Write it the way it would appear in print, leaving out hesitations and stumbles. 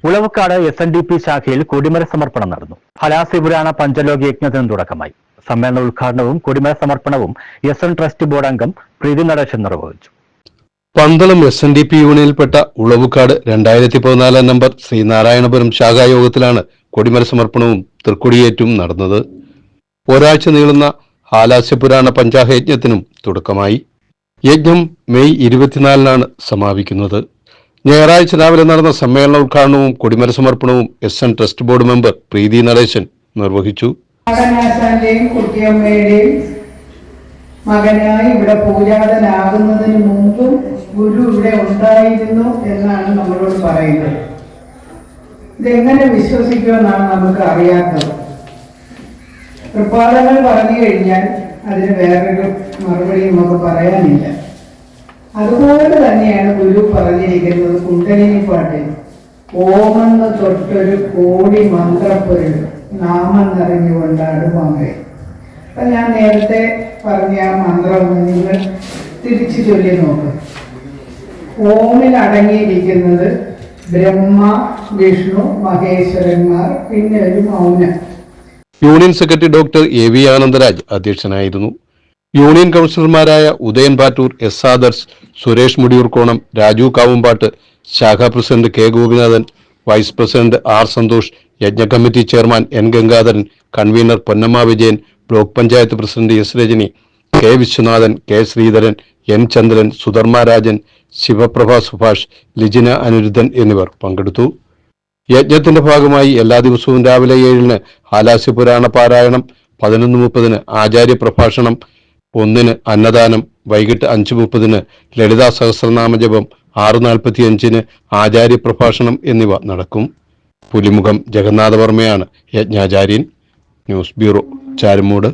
ഉളവക്കാട് SNDP ശാഖയിൽ കൊടിമര സമർപ്പണം നടന്നു. ഹലാസിപുരാണ പഞ്ചലോക യജ്ഞത്തിന് തുടക്കമായി. സമ്മേളന ഉദ്ഘാടനവും കൊടിമര സമർപ്പണവും SN ട്രസ്റ്റ് ബോർഡ് അംഗം പ്രീതി നടേശൻ നിർവഹിച്ചു. പന്തളം SNDP യൂണിയനിൽപ്പെട്ട ഉളവുകാട് 2014 നമ്പർ ശ്രീനാരായണപുരം ശാഖായോഗത്തിലാണ് കൊടിമര സമർപ്പണവും തൃക്കൊടിയേറ്റും നടന്നത്. ഒരാഴ്ച നീളുന്ന ഹാലാസ്യപുരാണ പഞ്ചാഹയജ്ഞത്തിനും തുടക്കമായി. യജ്ഞം മെയ് 24-നാണ് സമാപിക്കുന്നത്. ഞായറാഴ്ച രാവിലെ നടന്ന സമ്മേളന ഉദ്ഘാടനവും കൊടിമര സമർപ്പണവും SN ട്രസ്റ്റ് ബോർഡ് മെമ്പർ പ്രീതി നടേശൻ നിർവഹിച്ചു. മകനായി ഇവിടെ പൂജാതനാകുന്നതിന് മുമ്പും ഗുരു ഇവിടെ ഉണ്ടായിരുന്നു എന്നാണ് നമ്മളോട് പറയുന്നത്. ഇതെങ്ങനെ വിശ്വസിക്കുമെന്നാണ് നമുക്ക് അറിയാത്തത്. കൃപാലങ്ങൾ പറഞ്ഞു കഴിഞ്ഞാൽ അതിന് വേറൊരു മറുപടി നമുക്ക് പറയാനില്ല. അതുപോലെ തന്നെയാണ് ഗുരു പറഞ്ഞിരിക്കുന്നത് കുണ്ടലിനി പാട്ടിൽ, ഓമെന്ന് തൊട്ടൊരു കോടി മന്ത്രപ്പൊരുൾ നാമം നിറഞ്ഞുകൊണ്ടാടുവാങ്ങേ. അപ്പൊ ഞാൻ നേരത്തെ പറഞ്ഞ ആ മന്ത്രം നിങ്ങൾ തിരിച്ചു ചൊല്ലി നോക്കും. ഓമിൽ അടങ്ങിയിരിക്കുന്നത് ബ്രഹ്മ, വിഷ്ണു, മഹേശ്വരന്മാർ, പിന്നെ ഒരു മൗനം. Union secretary doctor AV Anandaraj അധ്യക്ഷനായിരുന്നു. യൂണിയൻ കൗൺസിലർമാരായ ഉദയൻ പാറ്റൂർ, S ആദർശ്, സുരേഷ് മുടിയൂർക്കോണം, രാജു കാവുമ്പാട്ട്, ശാഖാ president K Gopinathan, vice president R Santhosh, യജ്ഞ committee chairman N Gangadharan, convener Ponnamma Vijayan, block panchayat president S Rajani, K Viswanathan, K Sreedharan, N Chandran, Sudharma Rajan, Sivaprabha Subhash, Lijina Aniruddhan എന്നിവർ പങ്കെടുത്തു. യജ്ഞത്തിന്റെ ഭാഗമായി എല്ലാ ദിവസവും രാവിലെ 7-ന് ഹാലാസ്യപുരാണ പാരായണം, 11:30-ന് ആചാര്യ പ്രഭാഷണം, 1-ന് അന്നദാനം, വൈകിട്ട് 5:30-ന് ലളിതാ സഹസ്രനാമജപം, 6:45-ന് ആചാര്യ പ്രഭാഷണം എന്നിവ നടക്കും. പുലിമുഖം ജഗന്നാഥവർമ്മയാണ് യജ്ഞാചാര്യൻ. News bureau, Charummood.